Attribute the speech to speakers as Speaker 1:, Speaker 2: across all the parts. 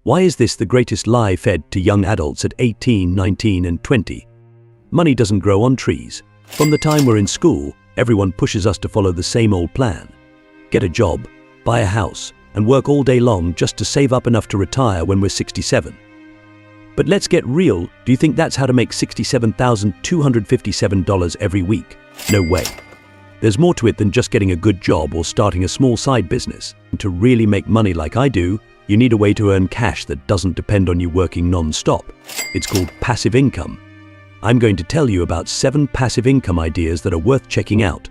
Speaker 1: Why is this the greatest lie fed to young adults at 18, 19, and 20? Money doesn't grow on trees. From the time we're in school, everyone pushes us to follow the same old plan. Get a job, buy a house, and work all day long just to save up enough to retire when we're 67. But let's get real, do you think that's how to make $67,257 every week? No way. There's more to it than just getting a good job or starting a small side business. To really make money like I do, you need a way to earn cash that doesn't depend on you working non-stop. It's called passive income. I'm going to tell you about 7 passive income ideas that are worth checking out.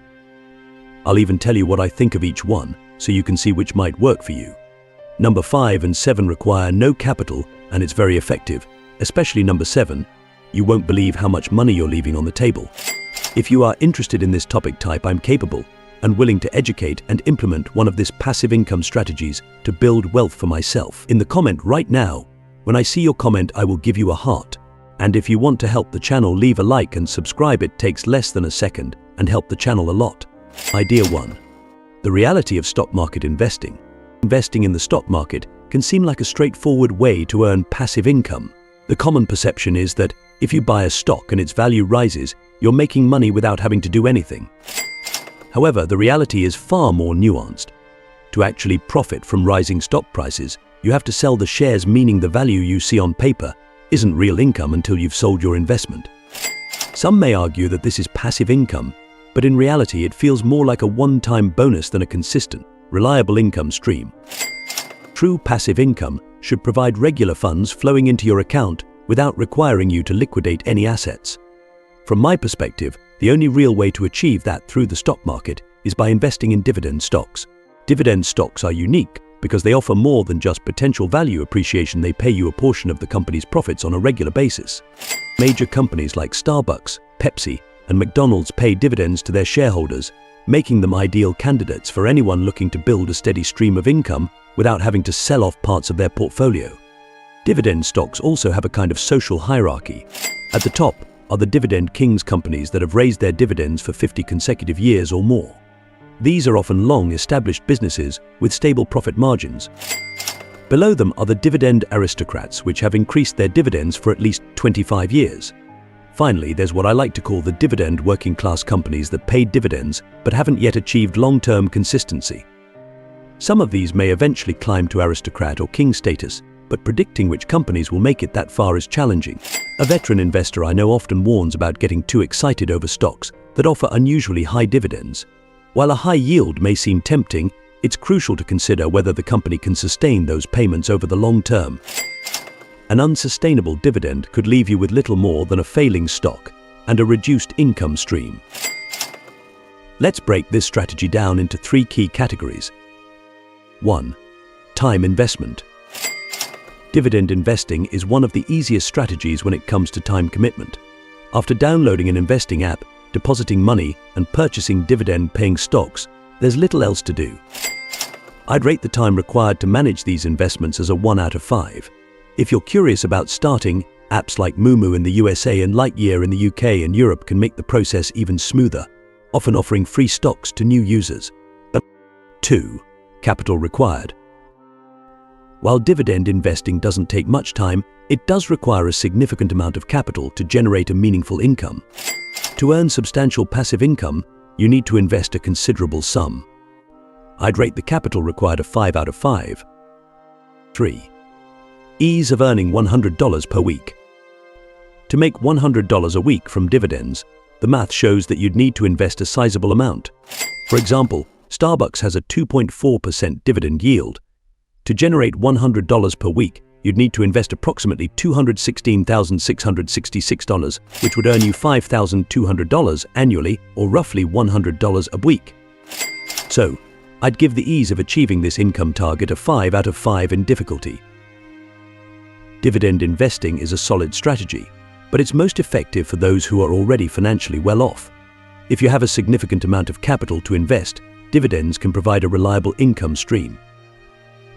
Speaker 1: I'll even tell you what I think of each one, so you can see which might work for you. Number 5 and 7 require no capital, and it's very effective, especially number 7. You won't believe how much money you're leaving on the table. If you are interested in this topic type, I'm capable and willing to educate and implement one of these passive income strategies to build wealth for myself. In the comment right now, when I see your comment, I will give you a heart. And if you want to help the channel, leave a like and subscribe. It takes less than a second and help the channel a lot. Idea 1. The reality of stock market investing. Investing in the stock market can seem like a straightforward way to earn passive income. The common perception is that if you buy a stock and its value rises, you're making money without having to do anything. However, the reality is far more nuanced. To actually profit from rising stock prices, you have to sell the shares, meaning the value you see on paper isn't real income until you've sold your investment. Some may argue that this is passive income, but in reality it feels more like a one-time bonus than a consistent, reliable income stream. True passive income should provide regular funds flowing into your account without requiring you to liquidate any assets. From my perspective, the only real way to achieve that through the stock market is by investing in dividend stocks. Dividend stocks are unique because they offer more than just potential value appreciation. They pay you a portion of the company's profits on a regular basis. Major companies like Starbucks, Pepsi, and McDonald's pay dividends to their shareholders, making them ideal candidates for anyone looking to build a steady stream of income without having to sell off parts of their portfolio. Dividend stocks also have a kind of social hierarchy. At the top are the dividend kings, companies that have raised their dividends for 50 consecutive years or more. These are often long-established businesses with stable profit margins. Below them are the dividend aristocrats, which have increased their dividends for at least 25 years. Finally, there's what I like to call the dividend working-class companies that pay dividends but haven't yet achieved long-term consistency. Some of these may eventually climb to aristocrat or king status, but predicting which companies will make it that far is challenging. A veteran investor I know often warns about getting too excited over stocks that offer unusually high dividends. While a high yield may seem tempting, it's crucial to consider whether the company can sustain those payments over the long term. An unsustainable dividend could leave you with little more than a failing stock and a reduced income stream. Let's break this strategy down into 3 key categories. 1. Time investment. Dividend investing is one of the easiest strategies when it comes to time commitment. After downloading an investing app, depositing money, and purchasing dividend-paying stocks, there's little else to do. I'd rate the time required to manage these investments as a 1 out of 5. If you're curious about starting, apps like Moomoo in the USA and Lightyear in the UK and Europe can make the process even smoother, often offering free stocks to new users. 2. Capital required. While dividend investing doesn't take much time, it does require a significant amount of capital to generate a meaningful income. To earn substantial passive income, you need to invest a considerable sum. I'd rate the capital required a 5 out of 5. 3. Ease of earning $100 per week. To make $100 a week from dividends, the math shows that you'd need to invest a sizable amount. For example, Starbucks has a 2.4% dividend yield. To generate $100 per week, you'd need to invest approximately $216,666, which would earn you $5,200 annually, or roughly $100 a week. So, I'd give the ease of achieving this income target a 5 out of 5 in difficulty. Dividend investing is a solid strategy, but it's most effective for those who are already financially well off. If you have a significant amount of capital to invest, dividends can provide a reliable income stream.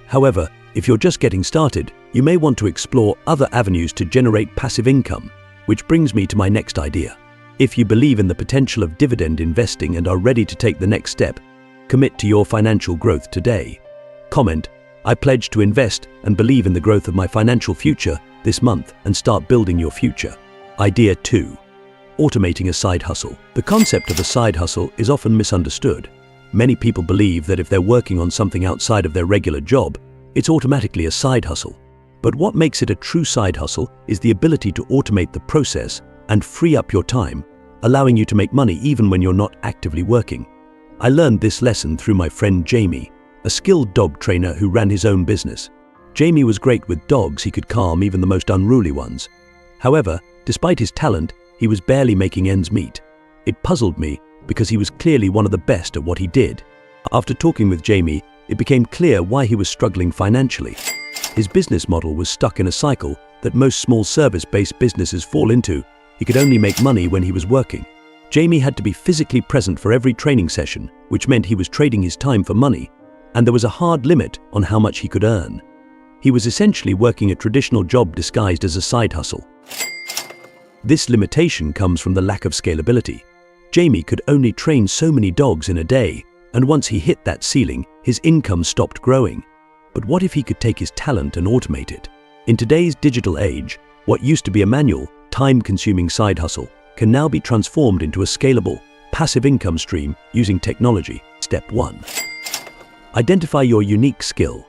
Speaker 1: However, if you're just getting started, you may want to explore other avenues to generate passive income, which brings me to my next idea. If you believe in the potential of dividend investing and are ready to take the next step, commit to your financial growth today. Comment, I pledge to invest and believe in the growth of my financial future this month and start building your future. Idea 2. Automating a side hustle. The concept of a side hustle is often misunderstood. Many people believe that if they're working on something outside of their regular job, it's automatically a side hustle. But what makes it a true side hustle is the ability to automate the process and free up your time, allowing you to make money even when you're not actively working. I learned this lesson through my friend Jamie, a skilled dog trainer who ran his own business. Jamie was great with dogs. He could calm even the most unruly ones. However, despite his talent, he was barely making ends meet. It puzzled me because he was clearly one of the best at what he did. After talking with Jamie, it became clear why he was struggling financially. His business model was stuck in a cycle that most small service-based businesses fall into. He could only make money when he was working. Jamie had to be physically present for every training session, which meant he was trading his time for money, and there was a hard limit on how much he could earn. He was essentially working a traditional job disguised as a side hustle. This limitation comes from the lack of scalability. Jamie could only train so many dogs in a day, and once he hit that ceiling, his income stopped growing. But what if he could take his talent and automate it? In today's digital age, what used to be a manual, time-consuming side hustle can now be transformed into a scalable, passive income stream using technology. Step 1. Identify your unique skill.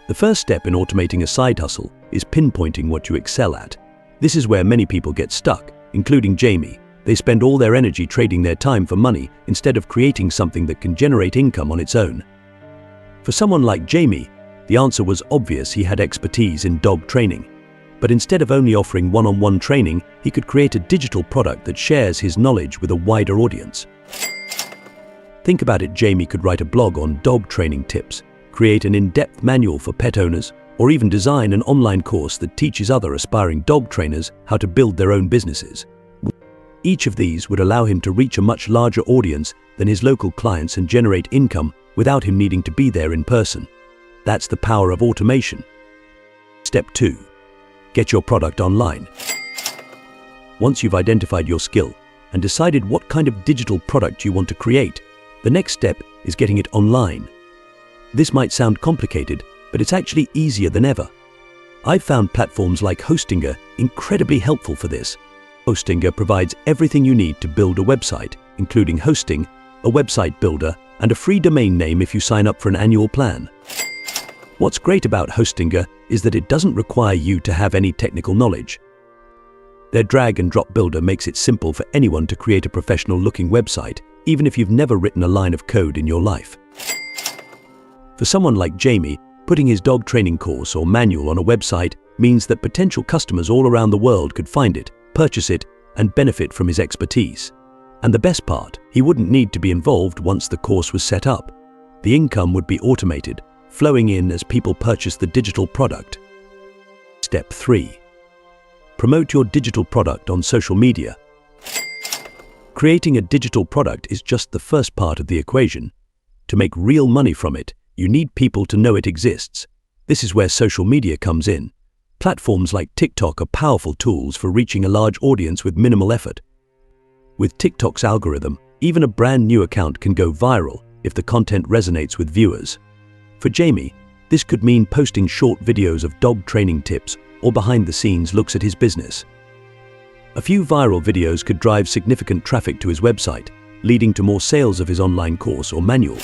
Speaker 1: The first step in automating a side hustle is pinpointing what you excel at. This is where many people get stuck, including Jamie. They spend all their energy trading their time for money instead of creating something that can generate income on its own. For someone like Jamie, the answer was obvious. He had expertise in dog training. But instead of only offering one-on-one training, he could create a digital product that shares his knowledge with a wider audience. Think about it. Jamie could write a blog on dog training tips, create an in-depth manual for pet owners, or even design an online course that teaches other aspiring dog trainers how to build their own businesses. Each of these would allow him to reach a much larger audience than his local clients and generate income without him needing to be there in person. That's the power of automation. Step 2. Get your product online. Once you've identified your skill and decided what kind of digital product you want to create, the next step is getting it online. This might sound complicated, but it's actually easier than ever. I've found platforms like Hostinger incredibly helpful for this. Hostinger provides everything you need to build a website, including hosting, a website builder, and a free domain name if you sign up for an annual plan. What's great about Hostinger is that it doesn't require you to have any technical knowledge. Their drag-and-drop builder makes it simple for anyone to create a professional-looking website, even if you've never written a line of code in your life. For someone like Jamie, putting his dog training course or manual on a website means that potential customers all around the world could find it, purchase it, and benefit from his expertise. And the best part, he wouldn't need to be involved once the course was set up. The income would be automated, flowing in as people purchase the digital product. Step 3. Promote your digital product on social media. Creating a digital product is just the first part of the equation. To make real money from it, you need people to know it exists. This is where social media comes in. Platforms like TikTok are powerful tools for reaching a large audience with minimal effort. With TikTok's algorithm, even a brand new account can go viral if the content resonates with viewers. For Jamie, this could mean posting short videos of dog training tips or behind-the-scenes looks at his business. A few viral videos could drive significant traffic to his website, leading to more sales of his online course or manual.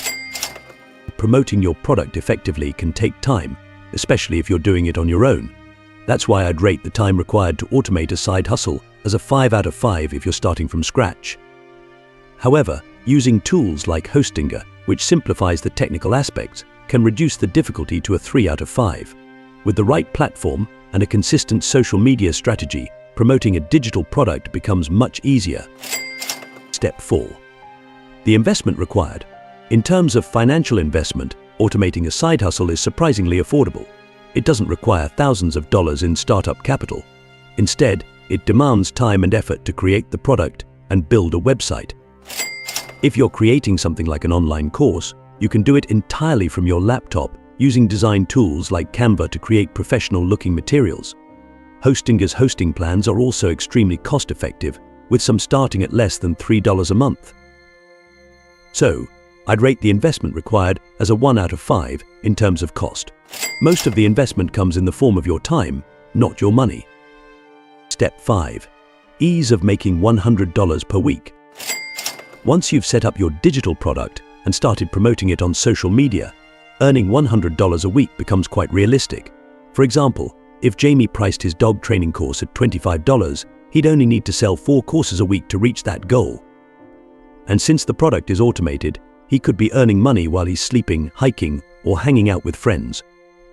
Speaker 1: Promoting your product effectively can take time, especially if you're doing it on your own. That's why I'd rate the time required to automate a side hustle as a 5 out of 5 if you're starting from scratch. However, using tools like Hostinger, which simplifies the technical aspects, can reduce the difficulty to a 3 out of 5. With the right platform and a consistent social media strategy, promoting a digital product becomes much easier. Step 4. The investment required. In terms of financial investment, automating a side hustle is surprisingly affordable. It doesn't require thousands of dollars in startup capital. Instead, it demands time and effort to create the product and build a website. If you're creating something like an online course, you can do it entirely from your laptop using design tools like Canva to create professional-looking materials. Hostinger's hosting plans are also extremely cost-effective, with some starting at less than $3 a month. So, I'd rate the investment required as a 1 out of 5 in terms of cost. Most of the investment comes in the form of your time, not your money. Step 5. Ease of making $100 per week. Once you've set up your digital product and started promoting it on social media, earning $100 a week becomes quite realistic. For example, if Jamie priced his dog training course at $25, he'd only need to sell 4 courses a week to reach that goal. And since the product is automated, he could be earning money while he's sleeping, hiking, or hanging out with friends.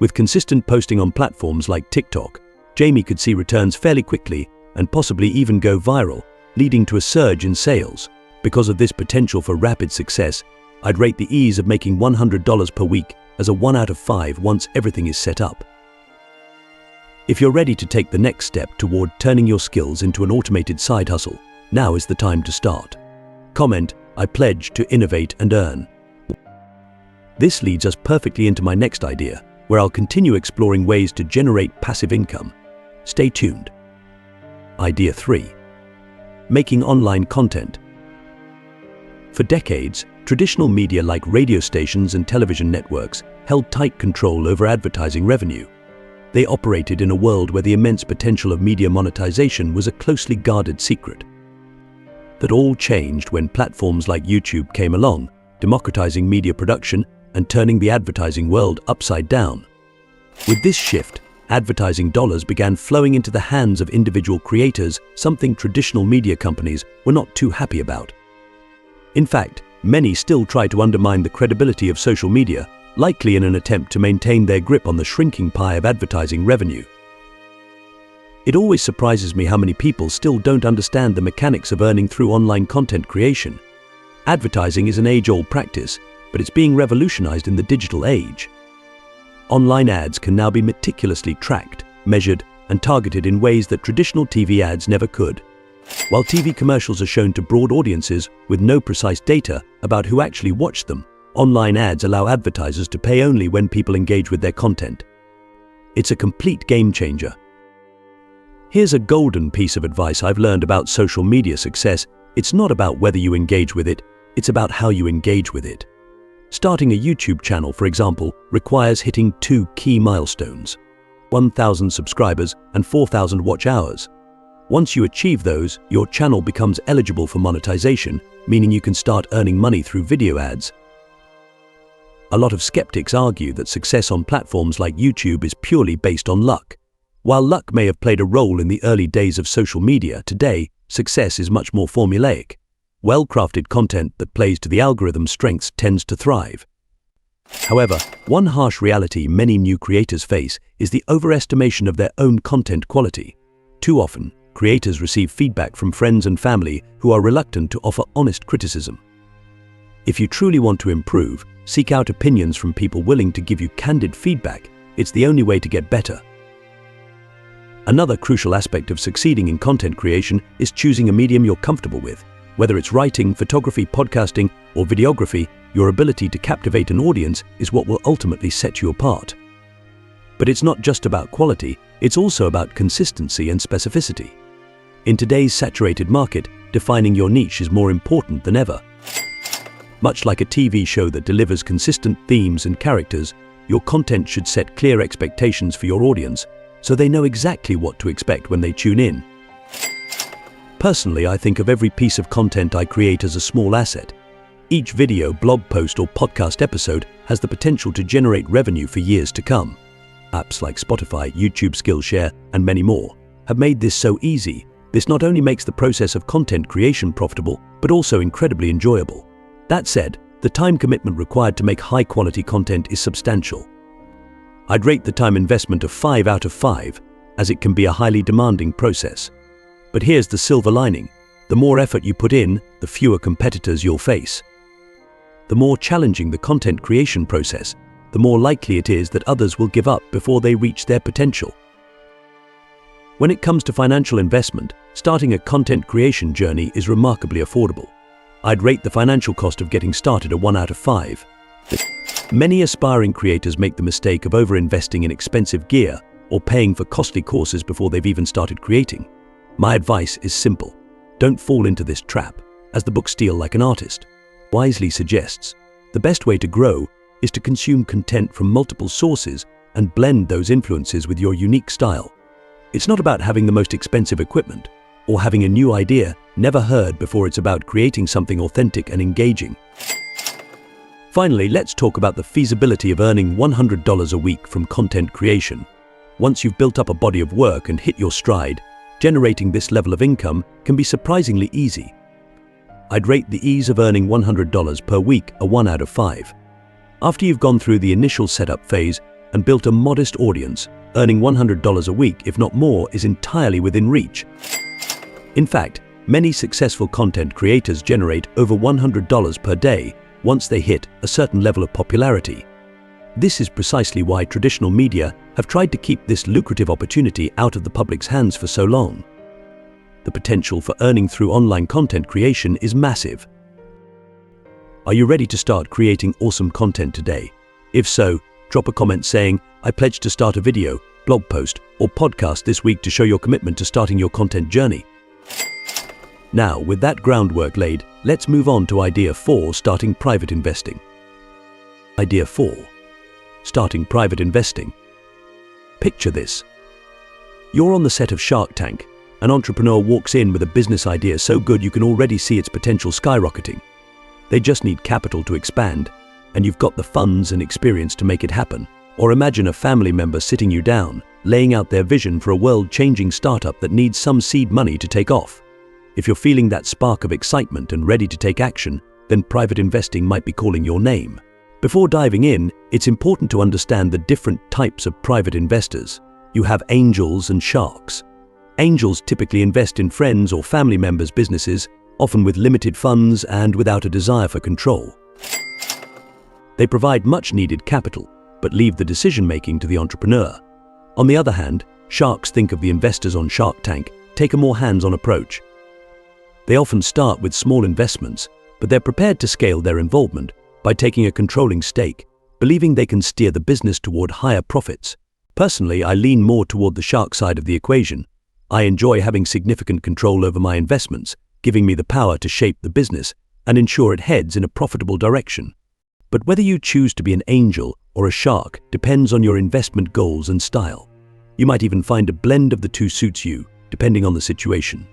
Speaker 1: With consistent posting on platforms like TikTok, Jamie could see returns fairly quickly and possibly even go viral, leading to a surge in sales. Because of this potential for rapid success, I'd rate the ease of making $100 per week as a 1 out of 5 once everything is set up. If you're ready to take the next step toward turning your skills into an automated side hustle, now is the time to start. Comment, "I pledge to innovate and earn." This leads us perfectly into my next idea, where I'll continue exploring ways to generate passive income. Stay tuned. Idea 3. Making online content. For decades, traditional media like radio stations and television networks held tight control over advertising revenue. They operated in a world where the immense potential of media monetization was a closely guarded secret. That all changed when platforms like YouTube came along, democratizing media production and turning the advertising world upside down. With this shift, advertising dollars began flowing into the hands of individual creators, something traditional media companies were not too happy about. In fact, many still try to undermine the credibility of social media, likely in an attempt to maintain their grip on the shrinking pie of advertising revenue. It always surprises me how many people still don't understand the mechanics of earning through online content creation. Advertising is an age-old practice, but it's being revolutionized in the digital age. Online ads can now be meticulously tracked, measured, and targeted in ways that traditional TV ads never could. While TV commercials are shown to broad audiences with no precise data about who actually watched them, online ads allow advertisers to pay only when people engage with their content. It's a complete game changer. Here's a golden piece of advice I've learned about social media success. It's not about whether you engage with it, it's about how you engage with it. Starting a YouTube channel, for example, requires hitting 2 key milestones: 1,000 subscribers and 4,000 watch hours. Once you achieve those, your channel becomes eligible for monetization, meaning you can start earning money through video ads. A lot of skeptics argue that success on platforms like YouTube is purely based on luck. While luck may have played a role in the early days of social media, today, success is much more formulaic. Well-crafted content that plays to the algorithm's strengths tends to thrive. However, one harsh reality many new creators face is the overestimation of their own content quality. Too often, creators receive feedback from friends and family who are reluctant to offer honest criticism. If you truly want to improve, seek out opinions from people willing to give you candid feedback. It's the only way to get better. Another crucial aspect of succeeding in content creation is choosing a medium you're comfortable with. Whether it's writing, photography, podcasting, or videography, your ability to captivate an audience is what will ultimately set you apart. But it's not just about quality, it's also about consistency and specificity. In today's saturated market, defining your niche is more important than ever. Much like a TV show that delivers consistent themes and characters, your content should set clear expectations for your audience, so they know exactly what to expect when they tune in. Personally, I think of every piece of content I create as a small asset. Each video, blog post, or podcast episode has the potential to generate revenue for years to come. Apps like Spotify, YouTube, Skillshare, and many more have made this so easy. This not only makes the process of content creation profitable, but also incredibly enjoyable. That said, the time commitment required to make high-quality content is substantial. I'd rate the time investment a 5 out of 5, as it can be a highly demanding process. But here's the silver lining. The more effort you put in, the fewer competitors you'll face. The more challenging the content creation process, the more likely it is that others will give up before they reach their potential. When it comes to financial investment, starting a content creation journey is remarkably affordable. I'd rate the financial cost of getting started a 1 out of 5. Many aspiring creators make the mistake of over-investing in expensive gear or paying for costly courses before they've even started creating. My advice is simple. Don't fall into this trap. As the book Steal Like an Artist wisely suggests, The best way to grow is to consume content from multiple sources and blend those influences with your unique style. It's not about having the most expensive equipment or having a new idea never heard before. It's about creating something authentic and engaging. Finally, let's talk about the feasibility of earning $100 a week from content creation. Once you've built up a body of work and hit your stride, generating this level of income can be surprisingly easy. I'd rate the ease of earning $100 per week a 1 out of 5. After you've gone through the initial setup phase and built a modest audience, earning $100 a week, if not more, is entirely within reach. In fact, many successful content creators generate over $100 per day once they hit a certain level of popularity. This is precisely why traditional media have tried to keep this lucrative opportunity out of the public's hands for so long. The potential for earning through online content creation is massive. Are you ready to start creating awesome content today? If so, drop a comment saying, "I pledge to start a video, blog post, or podcast this week to show your commitment to starting your content journey." Now, with that groundwork laid, let's move on to idea 4, starting private investing. Idea 4. Starting private investing. Picture this. You're on the set of Shark Tank. An entrepreneur walks in with a business idea so good you can already see its potential skyrocketing. They just need capital to expand, and you've got the funds and experience to make it happen. Or imagine a family member sitting you down, laying out their vision for a world-changing startup that needs some seed money to take off. If you're feeling that spark of excitement and ready to take action, then private investing might be calling your name. Before diving in, it's important to understand the different types of private investors. You have angels and sharks. Angels typically invest in friends or family members' businesses, often with limited funds and without a desire for control. They provide much-needed capital, but leave the decision-making to the entrepreneur. On the other hand, sharks, think of the investors on Shark Tank, take a more hands-on approach. They often start with small investments, but they're prepared to scale their involvement by taking a controlling stake, believing they can steer the business toward higher profits. Personally, I lean more toward the shark side of the equation. I enjoy having significant control over my investments, giving me the power to shape the business and ensure it heads in a profitable direction. But whether you choose to be an angel or a shark depends on your investment goals and style. You might even find a blend of the two suits you, depending on the situation.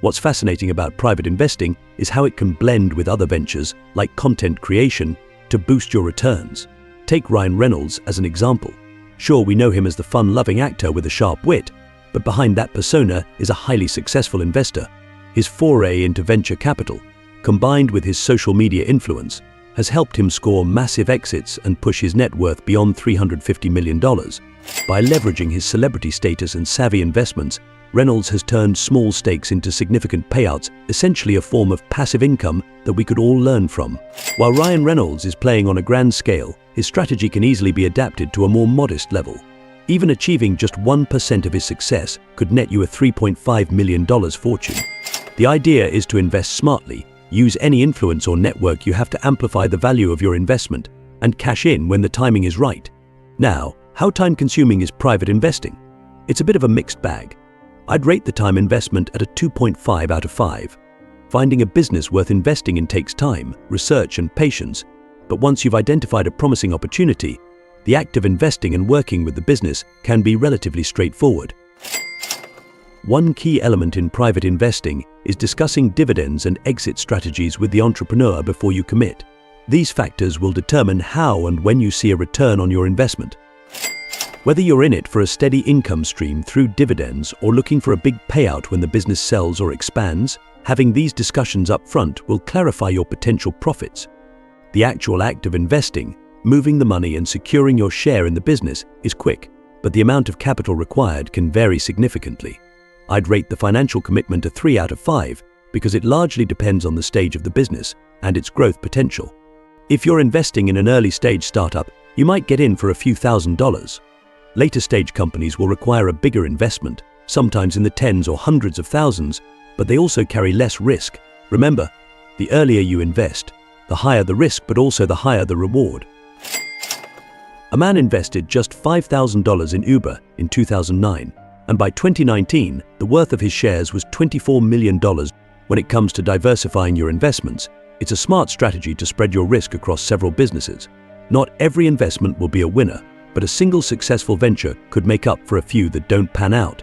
Speaker 1: What's fascinating about private investing is how it can blend with other ventures like content creation to boost your returns. Take Ryan Reynolds as an example. Sure, we know him as the fun-loving actor with a sharp wit, but behind that persona is a highly successful investor. His foray into venture capital, combined with his social media influence, has helped him score massive exits and push his net worth beyond $350 million. By leveraging his celebrity status and savvy investments, Reynolds has turned small stakes into significant payouts, essentially a form of passive income that we could all learn from. While Ryan Reynolds is playing on a grand scale, his strategy can easily be adapted to a more modest level. Even achieving just 1% of his success could net you a $3.5 million fortune. The idea is to invest smartly, use any influence or network you have to amplify the value of your investment, and cash in when the timing is right. Now, how time-consuming is private investing? It's a bit of a mixed bag. I'd rate the time investment at a 2.5 out of 5. Finding a business worth investing in takes time, research, and patience, but once you've identified a promising opportunity, the act of investing and working with the business can be relatively straightforward. One key element in private investing is discussing dividends and exit strategies with the entrepreneur before you commit. These factors will determine how and when you see a return on your investment. Whether you're in it for a steady income stream through dividends or looking for a big payout when the business sells or expands, having these discussions up front will clarify your potential profits. The actual act of investing, moving the money and securing your share in the business, is quick, but the amount of capital required can vary significantly. I'd rate the financial commitment a 3 out of 5 because it largely depends on the stage of the business and its growth potential. If you're investing in an early stage startup, you might get in for a few $1,000s. Later stage companies will require a bigger investment, sometimes in the tens or hundreds of thousands, but they also carry less risk. Remember, the earlier you invest, the higher the risk, but also the higher the reward. A man invested just $5,000 in Uber in 2009, and by 2019, the worth of his shares was $24 million. When it comes to diversifying your investments, It's a smart strategy to spread your risk across several businesses. Not every investment will be a winner, but a single successful venture could make up for a few that don't pan out.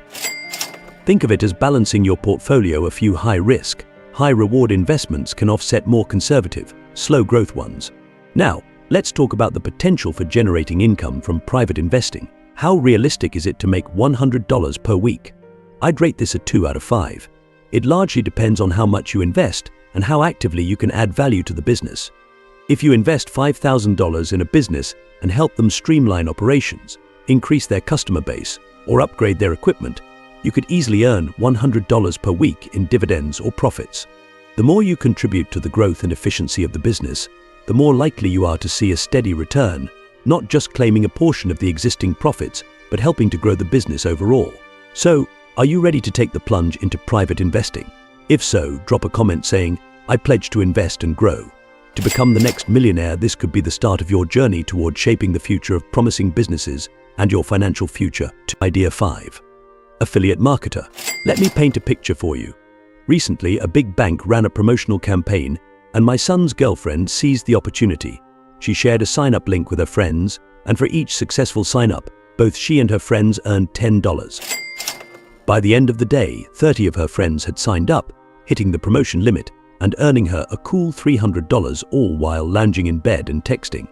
Speaker 1: Think of it as balancing your portfolio. A few high-risk, high-reward investments can offset more conservative, slow-growth ones. Now, let's talk about the potential for generating income from private investing. How realistic is it to make $100 per week? I'd rate this a 2 out of 5. It largely depends on how much you invest and how actively you can add value to the business. If you invest $5,000 in a business and help them streamline operations, increase their customer base, or upgrade their equipment, you could easily earn $100 per week in dividends or profits. The more you contribute to the growth and efficiency of the business, the more likely you are to see a steady return, not just claiming a portion of the existing profits, but helping to grow the business overall. So, are you ready to take the plunge into private investing? If so, drop a comment saying, "I pledge to invest and grow." To become the next millionaire, this could be the start of your journey toward shaping the future of promising businesses and your financial future. Idea 5. Affiliate marketer. Let me paint a picture for you. Recently, a big bank ran a promotional campaign, and my son's girlfriend seized the opportunity. She shared a sign-up link with her friends, and for each successful sign-up, both she and her friends earned $10. By the end of the day, 30 of her friends had signed up, hitting the promotion limit and earning her a cool $300, all while lounging in bed and texting.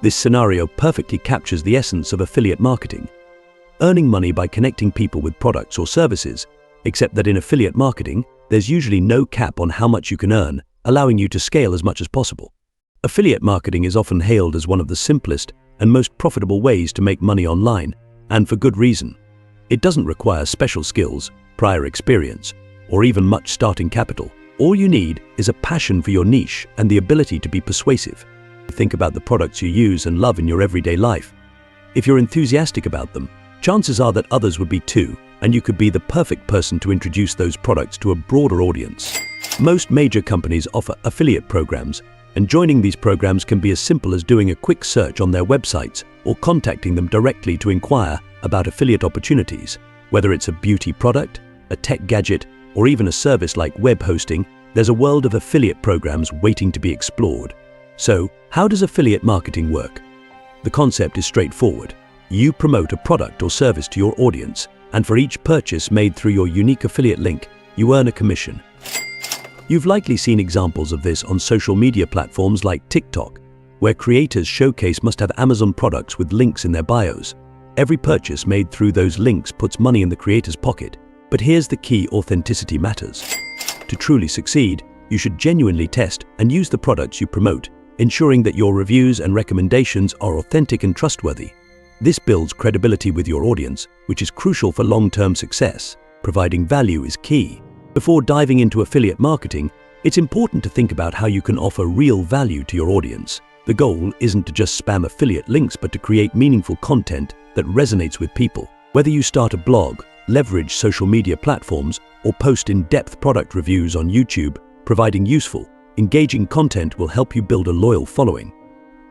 Speaker 1: This scenario perfectly captures the essence of affiliate marketing. Earning money by connecting people with products or services, except that in affiliate marketing, there's usually no cap on how much you can earn, allowing you to scale as much as possible. Affiliate marketing is often hailed as one of the simplest and most profitable ways to make money online, and for good reason. It doesn't require special skills, prior experience, or even much starting capital. All you need is a passion for your niche and the ability to be persuasive. Think about the products you use and love in your everyday life. If you're enthusiastic about them, chances are that others would be too, and you could be the perfect person to introduce those products to a broader audience. Most major companies offer affiliate programs, and joining these programs can be as simple as doing a quick search on their websites or contacting them directly to inquire about affiliate opportunities. Whether it's a beauty product, a tech gadget, or even a service like web hosting, there's a world of affiliate programs waiting to be explored. So, how does affiliate marketing work? The concept is straightforward. You promote a product or service to your audience, and for each purchase made through your unique affiliate link, you earn a commission. You've likely seen examples of this on social media platforms like TikTok, where creators showcase must-have Amazon products with links in their bios. Every purchase made through those links puts money in the creator's pocket. But here's the key: authenticity matters. To truly succeed, you should genuinely test and use the products you promote, ensuring that your reviews and recommendations are authentic and trustworthy. This builds credibility with your audience, which is crucial for long-term success. Providing value is key. Before diving into affiliate marketing, it's important to think about how you can offer real value to your audience. The goal isn't to just spam affiliate links, but to create meaningful content that resonates with people. Whether you start a blog, leverage social media platforms, or post in-depth product reviews on YouTube, providing useful, engaging content will help you build a loyal following.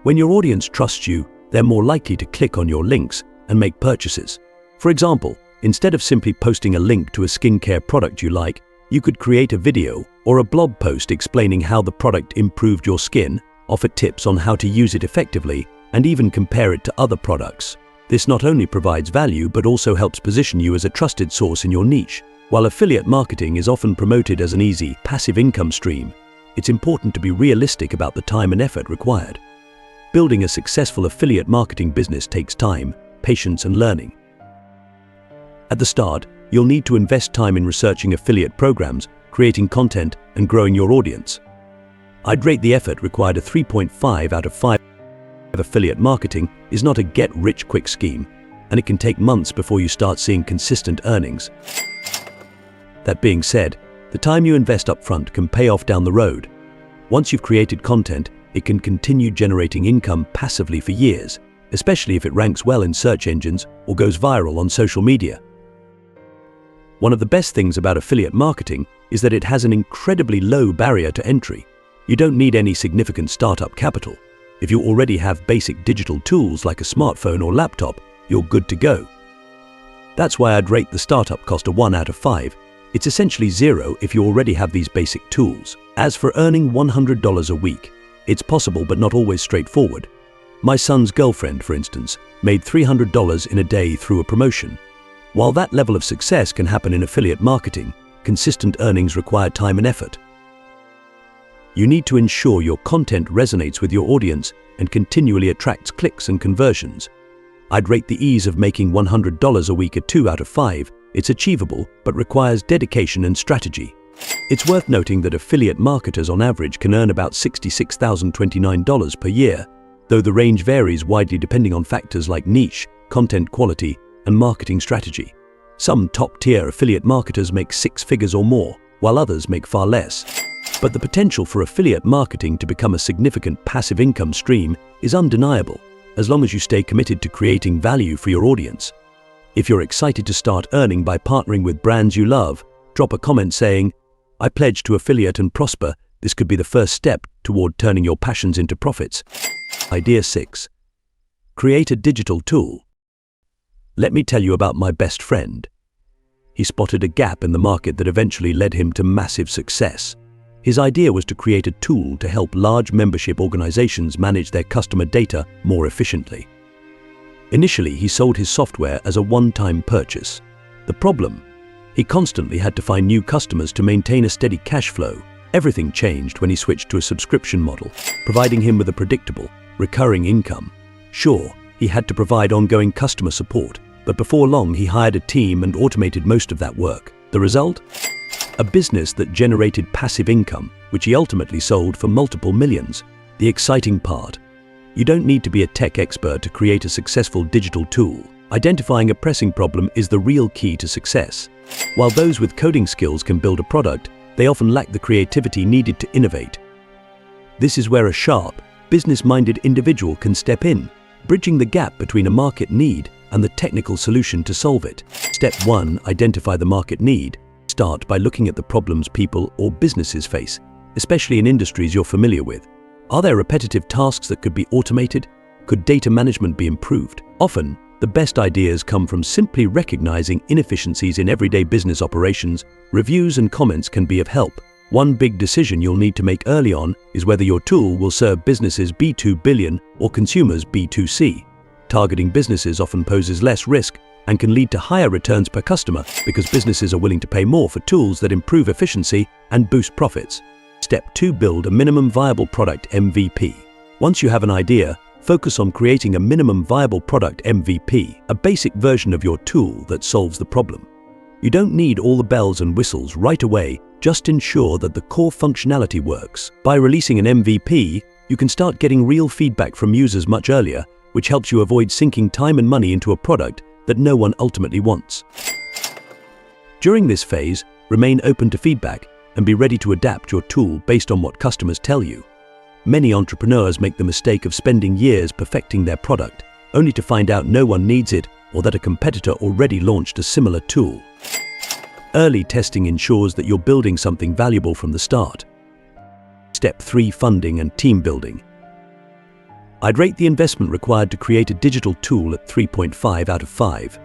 Speaker 1: When your audience trusts you, they're more likely to click on your links and make purchases. For example, instead of simply posting a link to a skincare product you like, you could create a video or a blog post explaining how the product improved your skin, offer tips on how to use it effectively, and even compare it to other products. This not only provides value but also helps position you as a trusted source in your niche. While affiliate marketing is often promoted as an easy, passive income stream, it's important to be realistic about the time and effort required. Building a successful affiliate marketing business takes time, patience, and learning. At the start, you'll need to invest time in researching affiliate programs, creating content, and growing your audience. I'd rate the effort required a 3.5 out of 5. Affiliate marketing is not a get-rich-quick scheme, and it can take months before you start seeing consistent earnings. That being said, the time you invest upfront can pay off down the road. Once you've created content, it can continue generating income passively for years, especially if it ranks well in search engines or goes viral on social media. One of the best things about affiliate marketing is that it has an incredibly low barrier to entry. You don't need any significant startup capital. If you already have basic digital tools like a smartphone or laptop, you're good to go. That's why I'd rate the startup cost a 1 out of 5. It's essentially zero if you already have these basic tools. As for earning $100 a week, it's possible but not always straightforward. My son's girlfriend, for instance, made $300 in a day through a promotion. While that level of success can happen in affiliate marketing, consistent earnings require time and effort. You need to ensure your content resonates with your audience and continually attracts clicks and conversions. I'd rate the ease of making $100 a week a 2 out of 5. It's achievable, but requires dedication and strategy. It's worth noting that affiliate marketers on average can earn about $66,029 per year, though the range varies widely depending on factors like niche, content quality, and marketing strategy. Some top-tier affiliate marketers make 6 figures or more, while others make far less. But the potential for affiliate marketing to become a significant passive income stream is undeniable, as long as you stay committed to creating value for your audience. If you're excited to start earning by partnering with brands you love, drop a comment saying, "I pledge to affiliate and prosper." This could be the first step toward turning your passions into profits. Idea 6. Create a digital tool. Let me tell you about my best friend. He spotted a gap in the market that eventually led him to massive success. His idea was to create a tool to help large membership organizations manage their customer data more efficiently. Initially, he sold his software as a one-time purchase. The problem? He constantly had to find new customers to maintain a steady cash flow. Everything changed when he switched to a subscription model, providing him with a predictable, recurring income. Sure, he had to provide ongoing customer support, but before long he hired a team and automated most of that work. The result? A business that generated passive income, which he ultimately sold for multiple millions. The exciting part: you don't need to be a tech expert to create a successful digital tool. Identifying a pressing problem is the real key to success. While those with coding skills can build a product, they often lack the creativity needed to innovate. This is where a sharp, business-minded individual can step in, bridging the gap between a market need and the technical solution to solve it. Step 1. Identify the market need. Start by looking at the problems people or businesses face, especially in industries you're familiar with. Are there repetitive tasks that could be automated? Could data management be improved? Often, the best ideas come from simply recognizing inefficiencies in everyday business operations. Reviews and comments can be of help. One big decision you'll need to make early on is whether your tool will serve businesses B2B or consumers B2C. Targeting businesses often poses less risk and can lead to higher returns per customer because businesses are willing to pay more for tools that improve efficiency and boost profits. Step 2. Build a minimum viable product MVP. Once you have an idea, focus on creating a minimum viable product MVP, a basic version of your tool that solves the problem. You don't need all the bells and whistles right away, just ensure that the core functionality works. By releasing an MVP, you can start getting real feedback from users much earlier, which helps you avoid sinking time and money into a product that no one ultimately wants. During this phase, remain open to feedback and be ready to adapt your tool based on what customers tell you. Many entrepreneurs make the mistake of spending years perfecting their product, only to find out no one needs it or that a competitor already launched a similar tool. Early testing ensures that you're building something valuable from the start. Step 3. Funding and team building. I'd rate the investment required to create a digital tool at 3.5 out of 5.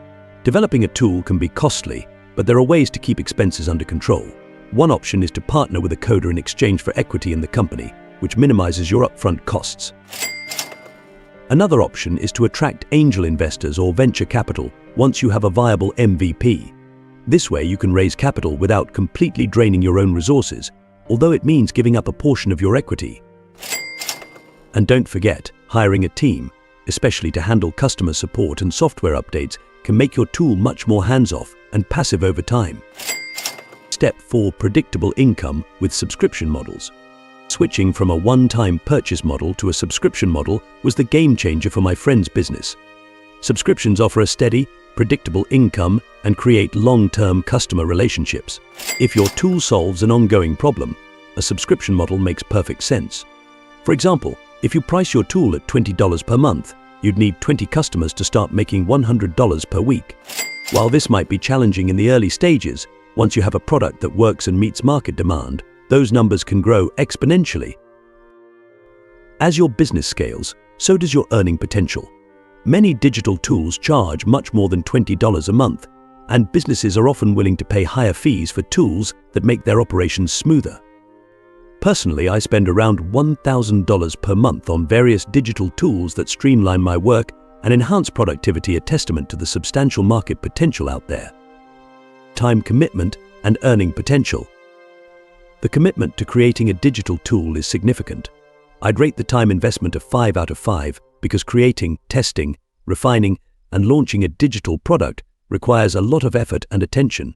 Speaker 1: Developing a tool can be costly, but there are ways to keep expenses under control. One option is to partner with a coder in exchange for equity in the company, which minimizes your upfront costs. Another option is to attract angel investors or venture capital once you have a viable MVP. This way you can raise capital without completely draining your own resources, although it means giving up a portion of your equity. And don't forget, hiring a team, especially to handle customer support and software updates, can make your tool much more hands-off and passive over time. Step 4. Predictable income with subscription models. Switching from a one-time purchase model to a subscription model was the game changer for my friend's business. Subscriptions offer a steady, predictable income and create long-term customer relationships. If your tool solves an ongoing problem, a subscription model makes perfect sense. For example, if you price your tool at $20 per month, you'd need 20 customers to start making $100 per week. While this might be challenging in the early stages, once you have a product that works and meets market demand, those numbers can grow exponentially. As your business scales, so does your earning potential. Many digital tools charge much more than $20 a month, and businesses are often willing to pay higher fees for tools that make their operations smoother. Personally, I spend around $1,000 per month on various digital tools that streamline my work and enhance productivity, a testament to the substantial market potential out there. Time commitment and earning potential. The commitment to creating a digital tool is significant. I'd rate the time investment a 5 out of 5 because creating, testing, refining, and launching a digital product requires a lot of effort and attention.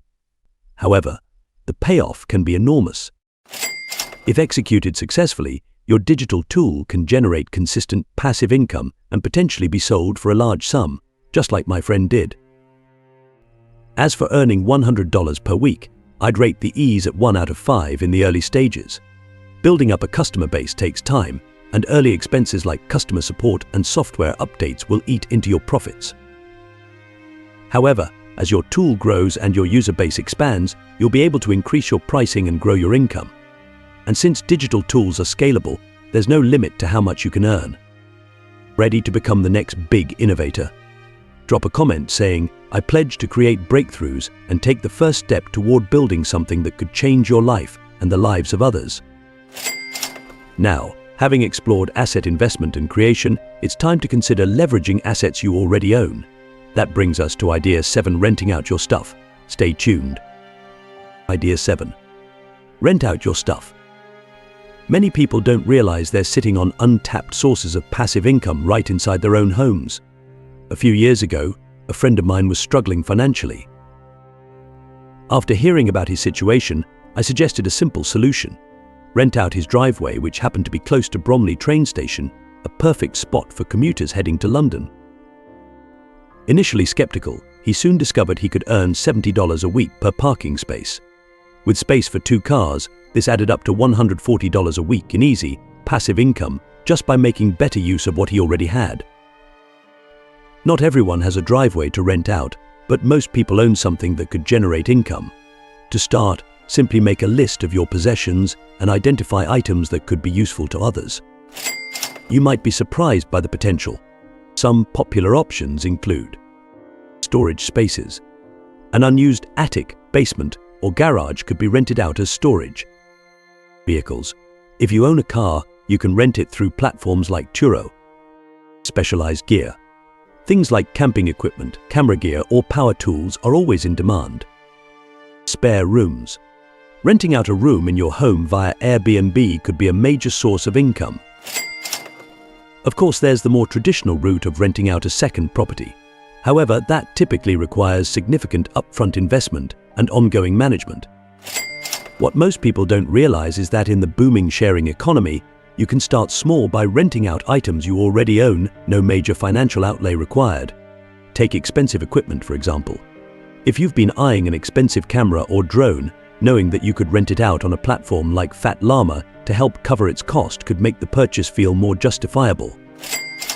Speaker 1: However, the payoff can be enormous. If executed successfully, your digital tool can generate consistent passive income and potentially be sold for a large sum, just like my friend did. As for earning $100 per week, I'd rate the ease at 1 out of 5 in the early stages. Building up a customer base takes time, and early expenses like customer support and software updates will eat into your profits. However, as your tool grows and your user base expands, you'll be able to increase your pricing and grow your income. And since digital tools are scalable, there's no limit to how much you can earn. Ready to become the next big innovator? Drop a comment saying, "I pledge to create breakthroughs and take the first step toward building something that could change your life and the lives of others." Now, having explored asset investment and creation, it's time to consider leveraging assets you already own. That brings us to Idea 7, renting out your stuff. Stay tuned. Idea 7. Rent out your stuff. Many people don't realize they're sitting on untapped sources of passive income right inside their own homes. A few years ago, a friend of mine was struggling financially. After hearing about his situation, I suggested a simple solution. Rent out his driveway, which happened to be close to Bromley train station, a perfect spot for commuters heading to London. Initially skeptical, he soon discovered he could earn $70 a week per parking space. With space for 2 cars, this added up to $140 a week in easy, passive income just by making better use of what he already had. Not everyone has a driveway to rent out, but most people own something that could generate income. To start, simply make a list of your possessions and identify items that could be useful to others. You might be surprised by the potential. Some popular options include storage spaces. An unused attic, basement, or garage could be rented out as storage. Vehicles. If you own a car, you can rent it through platforms like Turo. Specialized gear. Things like camping equipment, camera gear, or power tools are always in demand. Spare rooms. Renting out a room in your home via Airbnb could be a major source of income. Of course, there's the more traditional route of renting out a second property. However, that typically requires significant upfront investment and ongoing management. What most people don't realize is that in the booming sharing economy, you can start small by renting out items you already own, no major financial outlay required. Take expensive equipment, for example. If you've been eyeing an expensive camera or drone, knowing that you could rent it out on a platform like Fat Llama to help cover its cost could make the purchase feel more justifiable.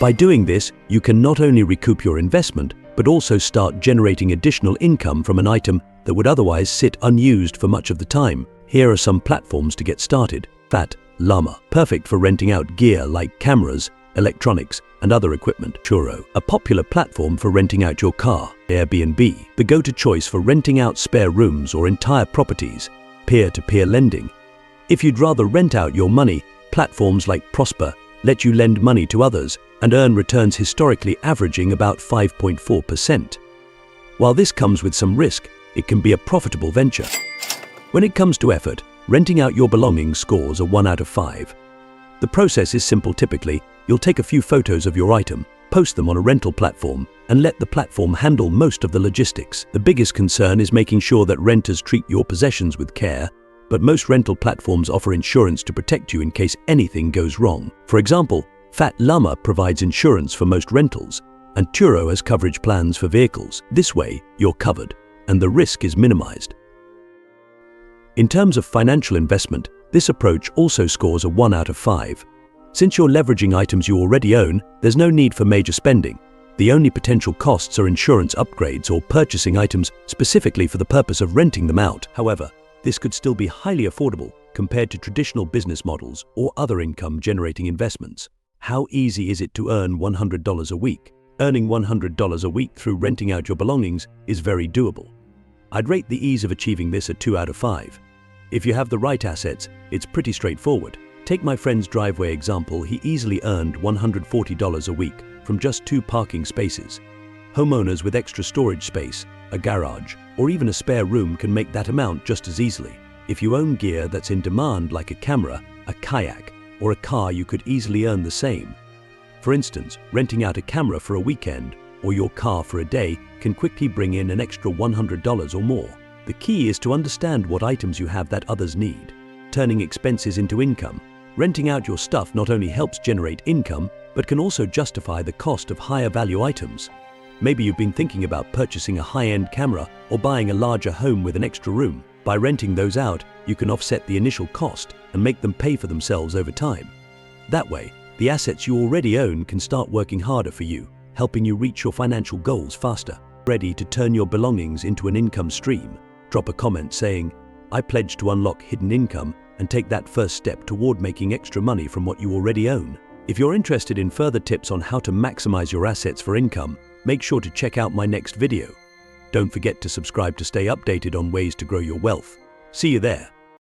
Speaker 1: By doing this, you can not only recoup your investment, but also start generating additional income from an item that would otherwise sit unused for much of the time. Here are some platforms to get started. Fat Llama, perfect for renting out gear like cameras, electronics, and other equipment. Turo, a popular platform for renting out your car. Airbnb, the go-to choice for renting out spare rooms or entire properties. Peer-to-peer lending. If you'd rather rent out your money, platforms like Prosper let you lend money to others and earn returns historically averaging about 5.4%. While this comes with some risk, it can be a profitable venture. When it comes to effort, renting out your belongings scores a 1 out of 5. The process is simple. Typically, you'll take a few photos of your item, post them on a rental platform, and let the platform handle most of the logistics. The biggest concern is making sure that renters treat your possessions with care, but most rental platforms offer insurance to protect you in case anything goes wrong. For example, Fat Llama provides insurance for most rentals, and Turo has coverage plans for vehicles. This way, you're covered, and the risk is minimized. In terms of financial investment, this approach also scores a 1 out of 5. Since you're leveraging items you already own, there's no need for major spending. The only potential costs are insurance upgrades or purchasing items specifically for the purpose of renting them out. However, this could still be highly affordable compared to traditional business models or other income-generating investments. How easy is it to earn $100 a week? Earning $100 a week through renting out your belongings is very doable. I'd rate the ease of achieving this a 2 out of 5. If you have the right assets, it's pretty straightforward. Take my friend's driveway example. He easily earned $140 a week from just 2 parking spaces. Homeowners with extra storage space, a garage, or even a spare room can make that amount just as easily. If you own gear that's in demand like a camera, a kayak, or a car, you could easily earn the same. For instance, renting out a camera for a weekend or your car for a day can quickly bring in an extra $100 or more. The key is to understand what items you have that others need. Turning expenses into income. Renting out your stuff not only helps generate income, but can also justify the cost of higher value items. Maybe you've been thinking about purchasing a high-end camera or buying a larger home with an extra room. By renting those out, you can offset the initial cost and make them pay for themselves over time. That way, the assets you already own can start working harder for you, helping you reach your financial goals faster. Ready to turn your belongings into an income stream? Drop a comment saying, "I pledge to unlock hidden income," and take that first step toward making extra money from what you already own. If you're interested in further tips on how to maximize your assets for income, make sure to check out my next video. Don't forget to subscribe to stay updated on ways to grow your wealth. See you there.